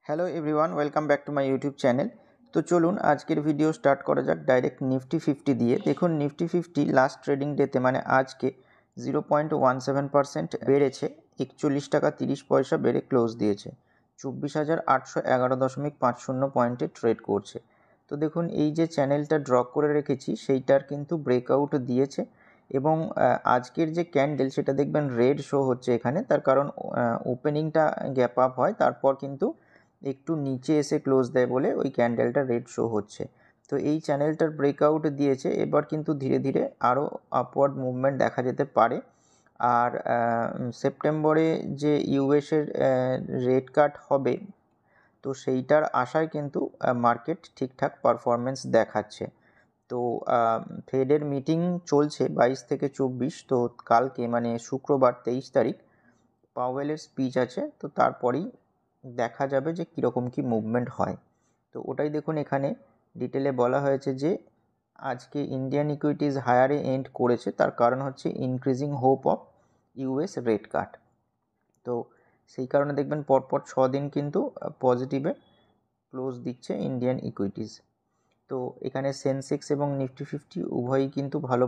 Hello everyone, welcome back to my YouTube channel. তো চলুন আজকের ভিডিও স্টার্ট করা যাক ডাইরেক্ট নিফটি 50 দিয়ে। দেখুন নিফটি 50 লাস্ট ট্রেডিং ডেতে মানে আজকে 0.17% বেড়েছে, 41 টাকা 30 পয়সা বেড়ে ক্লোজ দিয়েছে। 24,811.50 পয়েন্টে ট্রেড করছে। তো দেখুন এই যে চ্যানেলটা ড্র করে রেখেছি সেইটার কিন্তু ব্রেকআউট দিয়েছে এবং আজকের যে ক্যান্ডেল সেটা দেখবেন রেড শো হচ্ছে এখানে। তার কারণ ওপেনিংটা গ্যাপ আপ হয়, তারপর কিন্তু একটু নিচে এসে ক্লোজ দেয় বলে ওই ক্যান্ডেলটা রেড শো হচ্ছে। তো এই চ্যানেলটার ব্রেকআউট দিয়েছে, এবার কিন্তু ধীরে ধীরে আরও আপওয়ার্ড মুভমেন্ট দেখা যেতে পারে। আর সেপ্টেম্বরে যে ইউএসের রেট কাট হবে, তো সেইটার আশায় কিন্তু মার্কেট ঠিকঠাক পারফরমেন্স দেখাচ্ছে। তো ফেডের মিটিং চলছে 22 থেকে 24, তো কালকে মানে শুক্রবার 23 তারিখ পাওয়েলের স্পিচ আছে, তো তারপরেই দেখা যাবে যে কীরকম কী মুভমেন্ট হয়। তো ওটাই দেখুন এখানে ডিটেলে বলা হয়েছে যে আজকে ইন্ডিয়ান ইকুইটিজ হায়ারে এন্ড করেছে, তার কারণ হচ্ছে increasing hope of US rate কাট। তো সেই কারণে দেখবেন পরপর 6 দিন কিন্তু পজিটিভে ক্লোজ দিচ্ছে ইন্ডিয়ান ইকুইটিজ। তো এখানে সেন্সেক্স এবং নিফটি 50 উভয়ই কিন্তু ভালো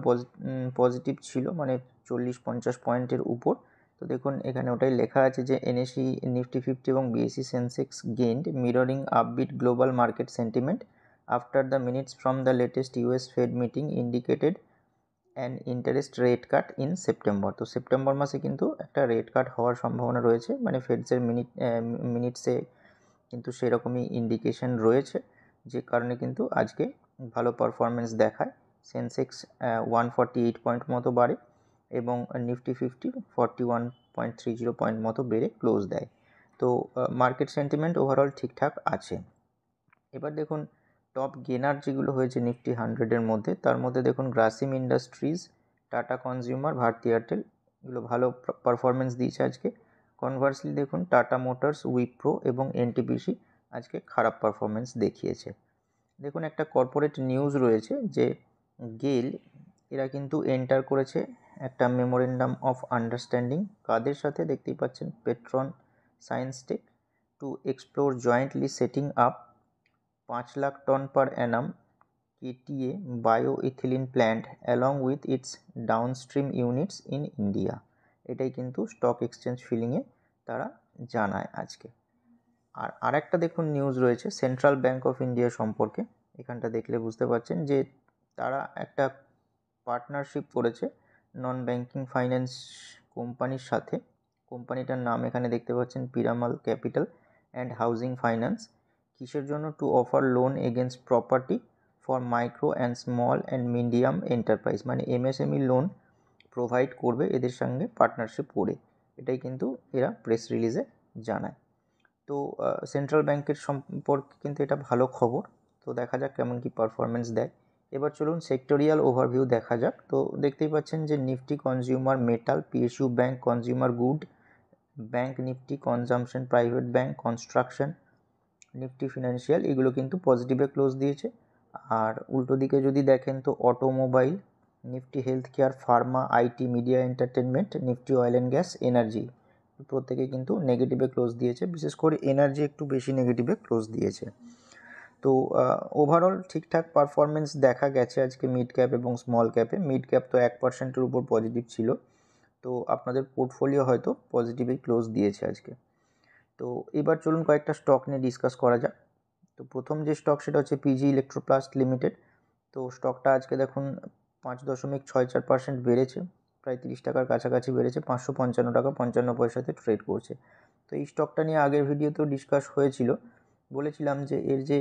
পজিটিভ ছিল, মানে 40-50 পয়েন্টের উপর। তো দেখুন এখানে ওটাই লেখা আছে যে এনএসই, নিফটি 50 এবং BSC Sensex gained mirroring upbeat global market sentiment after the minutes from the latest US Fed meeting indicated an interest rate cut in September. তো সেপ্টেম্বর মাসে কিন্তু একটা রেট কাট হওয়ার সম্ভাবনা রয়েছে, মানে ফেডসের মিনিটসে কিন্তু সেরকমই ইন্ডিকেশন রয়েছে, যে কারণে কিন্তু আজকে ভালো পারফরমেন্স দেখায়। সেন্সেক্স 148 পয়েন্ট মতো বাড়ে এবং নিফটি 50 41.30 পয়েন্ট মতো বেড়ে ক্লোজ দেয়। তো মার্কেট সেন্টিমেন্ট ওভারঅল ঠিকঠাক আছে। এবার দেখুন টপ গেনার যেগুলো হয়েছে নিফটি 100-এর মধ্যে, তার মধ্যে দেখুন গ্রাসিম ইন্ডাস্ট্রিজ, টাটা কনজিউমার, ভারতী এয়ারটেল এগুলো ভালো পারফরমেন্স দিয়েছে আজকে। কনভার্সলি দেখুন টাটা মোটরস, উইপ্রো এবং এনটিপিসি আজকে খারাপ পারফরমেন্স দেখিয়েছে। দেখুন একটা কর্পোরেট নিউজ রয়েছে যে গেল এরা কিন্তু এন্টার করেছে একটা মেমোরেন্ডাম অফ আন্ডারস্ট্যান্ডিং, কাদের সাথে দেখতেই পাচ্ছেন, Petron Scientech, to explore jointly setting up 5 lakh ton per annum KTA bioethylene plant along with its downstream units in India. এটাই কিন্তু স্টক এক্সচেঞ্জ ফিলিংয়ে তারা জানায় আজকে। আর আরেকটা দেখুন নিউজ রয়েছে সেন্ট্রাল ব্যাঙ্ক অফ ইন্ডিয়া সম্পর্কে। এখানটা দেখলে বুঝতে পারছেন যে তারা একটা পার্টনারশিপ করেছে নন ব্যাঙ্কিং ফাইন্যান্স কোম্পানির সাথে। কোম্পানিটার নাম এখানে দেখতে পাচ্ছেন পিরামাল ক্যাপিটাল অ্যান্ড হাউজিং ফাইন্যান্স। কিসের জন্য? To offer loan against property for micro and small and medium enterprise, মানে এমএসএমই লোন প্রোভাইড করবে এদের সঙ্গে পার্টনারশিপ করে। এটাই কিন্তু এরা প্রেস রিলিজে জানায়। তো সেন্ট্রাল ব্যাংকের সম্পর্কে কিন্তু এটা ভালো খবর। তো দেখা যাক কেমন কি পারফরমেন্স দেয়। এবার চলুন সেক্টরিয়াল ওভারভিউ দেখা যাক। তো দেখতেই পাচ্ছেন যে Nifty consumer metal, PSU bank consumer good, bank Nifty consumption, private bank, construction, Nifty financial এগুলো কিন্তু পজিটিভে ক্লোজ দিয়েছে। আর উল্টো দিকে যদি দেখেন তো automobile, Nifty health care, Pharma, IT, media entertainment, Nifty oil and gas, energy প্রত্যেকে কিন্তু নেগেটিভে ক্লোজ দিয়েছে। বিশেষ করে এনার্জি একটু বেশি নেগেটিভে ক্লোজ দিয়েছে। তো ওভারঅল ঠিকঠাক পারফরমেন্স দেখা গেছে আজকে মিড ক্যাপ এবং স্মল ক্যাপে। মিড ক্যাপ তো 1%-এর উপর পজিটিভ ছিল, তো আপনাদের পোর্টফোলিও হয়তো পজিটিভেই ক্লোজ দিয়েছে আজকে। তো এবার চলুন কয়েকটা স্টক নিয়ে ডিসকাস করা যাক। তো প্রথম যে স্টক সেটা হচ্ছে পিজি ইলেকট্রোপ্লাস্ট লিমিটেড। তো স্টকটা আজকে দেখুন 5.64% বেড়েছে, প্রায় 30 টাকার কাছাকাছি বেড়েছে, 555 টাকা 55 পয়সাতে ট্রেড করছে। তো এই স্টকটা নিয়ে আগের ভিডিওতেও ডিসকাস হয়েছিল, বলেছিলাম যে এর যে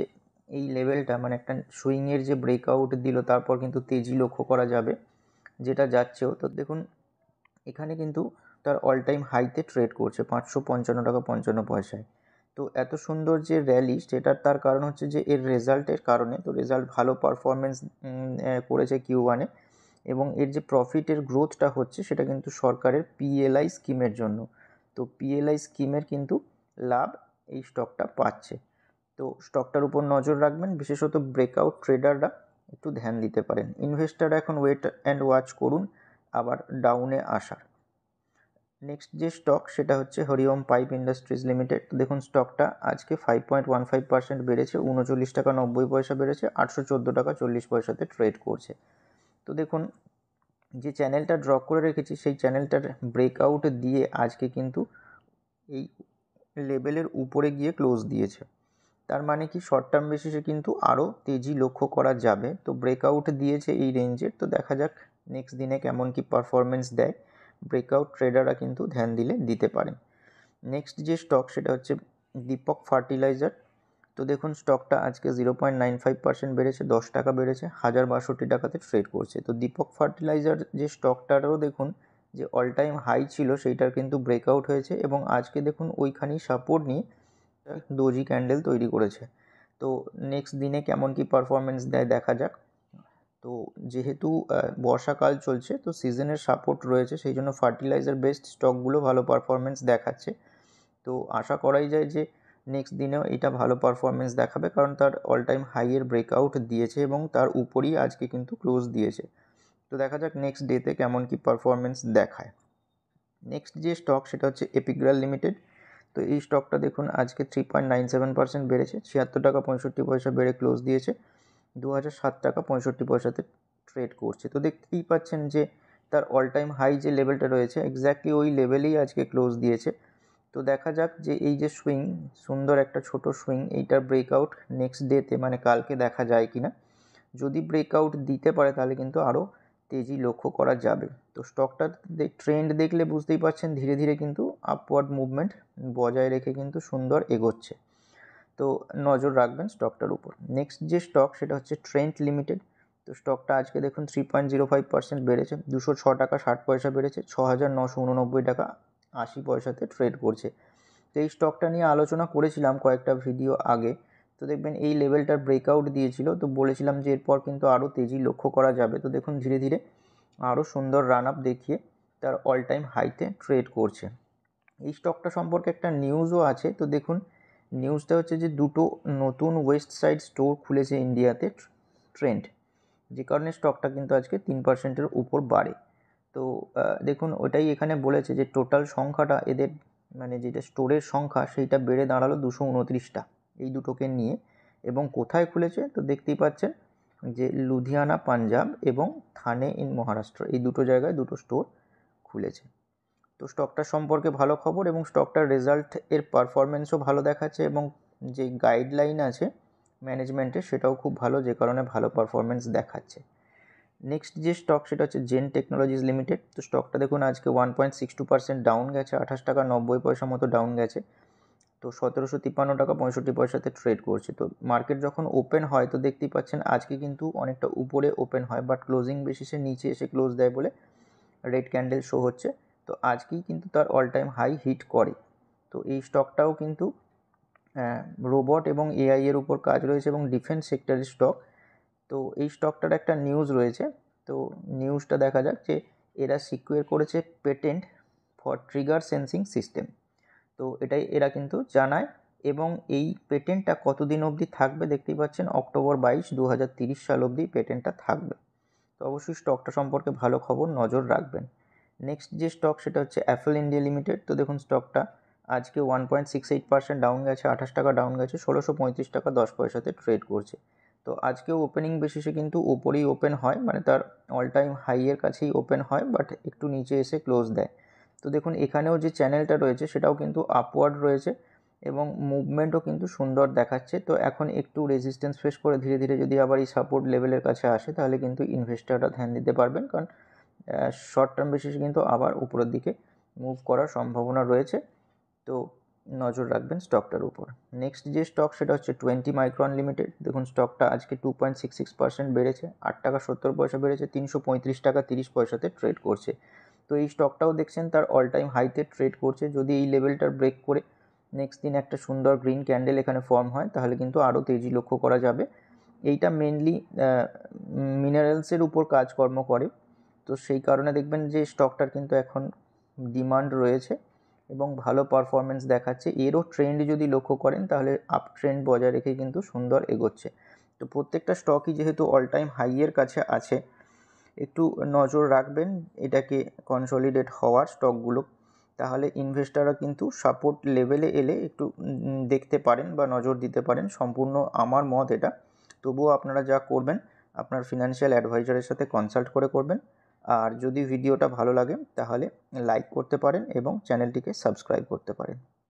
এই লেভেলটা মানে একটা সুইংয়ের যে ব্রেকআউট দিল, তারপর কিন্তু তেজি লক্ষ্য করা যাবে, যেটা যাচ্ছেও। তো দেখুন এখানে কিন্তু তার অল টাইম হাইতে ট্রেড করছে 555 টাকা 55 পয়সায়। তো এত সুন্দর যে র্যালি, সেটার তার কারণ হচ্ছে যে এর রেজাল্টের কারণে। তো রেজাল্ট ভালো পারফরমেন্স করেছে Q1-এ, এবং এর যে প্রফিটের গ্রোথটা হচ্ছে সেটা কিন্তু সরকারের পিএলআই স্কিমের জন্য। তো পিএলআই স্কিমের কিন্তু লাভ এই স্টকটা পাচ্ছে। তো স্টকটার উপর নজর রাখবেন, বিশেষত ব্রেকআউট ট্রেডাররা একটু ধ্যান দিতে পারেন। ইনভেস্টাররা এখন ওয়েট অ্যান্ড ওয়াচ করুন আবার ডাউনে আসার। নেক্সট যে স্টক সেটা হচ্ছে হরিওম পাইপ ইন্ডাস্ট্রিজ লিমিটেড। তো দেখুন স্টকটা আজকে 5.15% বেড়েছে, 39 টাকা 90 পয়সা বেড়েছে, 814 টাকা 40 পয়সাতে ট্রেড করছে। তো দেখুন যে চ্যানেলটা ড্র করে রেখেছি সেই চ্যানেলটার ব্রেকআউট দিয়ে আজকে কিন্তু এই লেভেলের উপরে গিয়ে ক্লোজ দিয়েছে। তার মানে কি শর্ট টার্ম বেসিসে কিন্তু আরও তেজি লক্ষ্য করা যাবে। তো ব্রেকআউট দিয়েছে এই রেঞ্জের, তো দেখা যাক নেক্সট দিনে কেমন কি পারফরমেন্স দেয়। ব্রেকআউট ট্রেডাররা কিন্তু ধ্যান দিলে দিতে পারেন। নেক্সট যে স্টক সেটা হচ্ছে দীপক ফার্টিলাইজার। তো দেখুন স্টকটা আজকে 0.95% বেড়েছে, 10 টাকা বেড়েছে, 1062 টাকাতে ট্রেড করছে। তো দীপক ফার্টিলাইজার যে স্টকটারও দেখুন যে অল টাইম হাই ছিল সেইটার কিন্তু ব্রেকআউট হয়েছে এবং আজকে দেখুন ওইখানেই সাপোর্ট নিয়ে ডোজি ক্যান্ডেল তৈরি করেছে। তো নেক্সট দিনে কেমন কি পারফরমেন্স দেয় দেখা যাক। তো যেহেতু বর্ষাকাল চলছে তো সিজনের সাপোর্ট রয়েছে, সেই জন্য ফার্টিলাইজার বেসড স্টকগুলো ভালো পারফরমেন্স দেখাচ্ছে। তো আশা করাই যায় যে নেক্সট দিনেও এটা ভালো পারফরমেন্স দেখাবে, কারণ তার অল টাইম হাইয়ের ব্রেকআউট দিয়েছে এবং তার উপরই আজকে কিন্তু ক্লোজ দিয়েছে। তো দেখা যাক নেক্সট ডেতে কেমন কি পারফরমেন্স দেখায়। নেক্সট যে স্টক সেটা হচ্ছে এপিগ্রাল লিমিটেড। তো এই স্টকটা দেখুন আজকে 3.97% বেড়েছে, 76 টাকা 65 পয়সা বেড়ে ক্লোজ দিয়েছে, 2007 টাকা 65 পয়সাতে ট্রেড করছে। তো দেখতেই পাচ্ছেন যে তার অল টাইম হাই যে লেভেলটা রয়েছে এক্স্যাক্টলি ওই লেভেলেই আজকে ক্লোজ দিয়েছে। তো দেখা যাক যে এই যে সুইং, সুন্দর একটা ছোট সুইং, এইটার ব্রেকআউট নেক্সট ডেতে মানে কালকে দেখা যায় কি না। যদি ব্রেকআউট দিতে পারে তাহলে কিন্তু আরও তেজি লক্ষ্য করা যাবে। তো স্টকটার ট্রেন্ড দেখলে বুঝতেই পারছেন ধীরে ধীরে কিন্তু আপওয়ার্ড মুভমেন্ট বজায় রেখে কিন্তু সুন্দর এগোচ্ছে। তো নজর রাখবেন স্টকটার উপর। নেক্সট যে স্টক সেটা হচ্ছে ট্রেন্ট লিমিটেড। তো স্টকটা আজকে দেখুন 3.05% বেড়েছে, 206 টাকা 60 পয়সা বেড়েছে, 6989 টাকা 80 পয়সাতে ট্রেড করছে। তো এই স্টকটা নিয়ে আলোচনা করেছিলাম কয়েকটা ভিডিও আগে। তো দেখবেন এই লেভেলটার ব্রেকআউট দিয়েছিল, তো বলেছিলাম যে এরপর কিন্তু আরও তেজি লক্ষ্য করা যাবে। তো দেখুন ধীরে ধীরে আরও সুন্দর রান আপ দেখিয়ে তার অল টাইম হাইতে ট্রেড করছে। এই স্টকটা সম্পর্কে একটা নিউজও আছে। তো দেখুন নিউজটা হচ্ছে যে দুটো নতুন ওয়েস্ট সাইড স্টোর খুলেছে ইন্ডিয়াতে ট্রেন্ড, যে কারণে স্টকটা কিন্তু আজকে 3%-এর উপর বাড়ে। তো দেখুন ওটাই এখানে বলেছে যে টোটাল সংখ্যাটা এদের মানে যেটা স্টোরের সংখ্যা সেইটা বেড়ে দাঁড়ালো 229টা এই দুটোকে নিয়ে। এবং কোথায় খুলেছে তো দেখতেই পাচ্ছেন যে লুধিয়ানা পাঞ্জাব এবং থানে ইন মহারাষ্ট্র, এই দুটো জায়গায় দুটো স্টোর খুলেছে। তো স্টকটার সম্পর্কে ভালো খবর এবং স্টকটার রেজাল্ট এর পারফরমেন্সও ভালো দেখাচ্ছে এবং যে গাইডলাইন আছে ম্যানেজমেন্টের সেটাও খুব ভালো, যে কারণে ভালো পারফরমেন্স দেখাচ্ছে। নেক্সট যে স্টক সেটা হচ্ছে জেন টেকনোলজিস লিমিটেড। তো স্টকটা দেখুন আজকে 1.62% ডাউন গেছে, 28 টাকা 90 পয়সা মতো ডাউন গেছে। তো 1753 টাকা 65 পয়সাতে ট্রেড করছে। তো মার্কেট যখন ওপেন হয় তো দেখতেই পাচ্ছেন আজকে কিন্তু অনেকটা উপরে ওপেন হয়, বাট ক্লোজিং বেসিসে নিচে এসে ক্লোজ দেয় বলে রেড ক্যান্ডেল শো হচ্ছে। তো আজকেই কিন্তু তার অল টাইম হাই হিট করে। তো এই স্টকটাও কিন্তু রোবট এবং এআই এর উপর কাজ রয়েছে এবং ডিফেন্স সেক্টরের স্টক। তো এই স্টকটার একটা নিউজ রয়েছে। তো নিউজটা দেখা যাক যে এরা সিকিউর করেছে patent for trigger sensing system. তো এটাই এরা কিন্তু জানায় এবং এই পেটেন্টটা কতদিন অবধি থাকবে দেখতেই পাচ্ছেন, অক্টোবর 22, 2030 সাল অবধি পেটেন্টটা থাকবে। তো অবশ্যই স্টকটা সম্পর্কে ভালো খবর নজর রাখবেন। নেক্সট যে স্টক সেটা হচ্ছে অ্যাপল ইন্ডিয়া লিমিটেড। তো দেখুন স্টকটা আজকে 1.68% ডাউন গেছে, 28 টাকা ডাউন গেছে, 1635 টাকা 10 পয়সাতে ট্রেড করছে। তো আজকেও ওপেনিং বেসিসে কিন্তু ওপরেই ওপেন হয়, মানে তার অল টাইম হাইয়ের কাছেই ওপেন হয়, বাট একটু নিচে এসে ক্লোজ দেয়। তো দেখুন এখানেও যে চ্যানেলটা রয়েছে সেটাও কিন্তু আপওয়ার্ড রয়েছে এবং মুভমেন্টও কিন্তু সুন্দর দেখাচ্ছে। তো এখন একটু রেজিস্ট্যান্স ফেস করে ধীরে ধীরে যদি আবার এই সাপোর্ট লেভেলের কাছে আসে তাহলে কিন্তু ইনভেস্টররা ধ্যান দিতে পারবেন, কারণ শর্ট টার্ম বেসিসে কিন্তু আবার উপরের দিকে মুভ করার সম্ভাবনা রয়েছে। তো নজর রাখবেন স্টকটার উপর। নেক্সট যে স্টক সেটা হচ্ছে 20 মাইক্রন লিমিটেড। দেখুন স্টকটা আজকে 2.66% বেড়েছে, 8 টাকা 70 পয়সা বেড়েছে, 335 টাকা 30 পয়সাতে ট্রেড করছে। তো এই স্টকটাও দেখছেন তার অল টাইম হাইতে ট্রেড করছে। যদি এই লেভেলটার ব্রেক করে নেক্সট দিন একটা সুন্দর গ্রিন ক্যান্ডেল এখানে ফর্ম হয় তাহলে কিন্তু আরও তেজি লক্ষ্য করা যাবে। এইটা মেনলি মিনারেলসের উপর কাজকর্ম করে, তো সেই কারণে দেখবেন যে স্টকটার কিন্তু এখন ডিমান্ড রয়েছে এবং ভালো পারফরমেন্স দেখাচ্ছে। এরও ট্রেন্ড যদি লক্ষ্য করেন তাহলে আপ ট্রেন্ড বজায় রেখে কিন্তু সুন্দর এগোচ্ছে। তো প্রত্যেকটা স্টকই যেহেতু অল টাইম হাইয়ের কাছে আছে একটু নজর রাখবেন এটাকে কনসলিডেট হওয়ার স্টকগুলো। তাহলে ইনভেস্টাররা কিন্তু সাপোর্ট লেভেলে এলে একটু দেখতে পারেন বা নজর দিতে পারেন। সম্পূর্ণ আমার মত এটা। তবুও আপনারা যা করবেন আপনার ফিনান্সিয়াল অ্যাডভাইজারের সাথে কনসাল্ট করে করবেন। আর যদি ভিডিওটা ভালো লাগে তাহলে লাইক করতে পারেন এবং চ্যানেলটিকে সাবস্ক্রাইব করতে পারেন।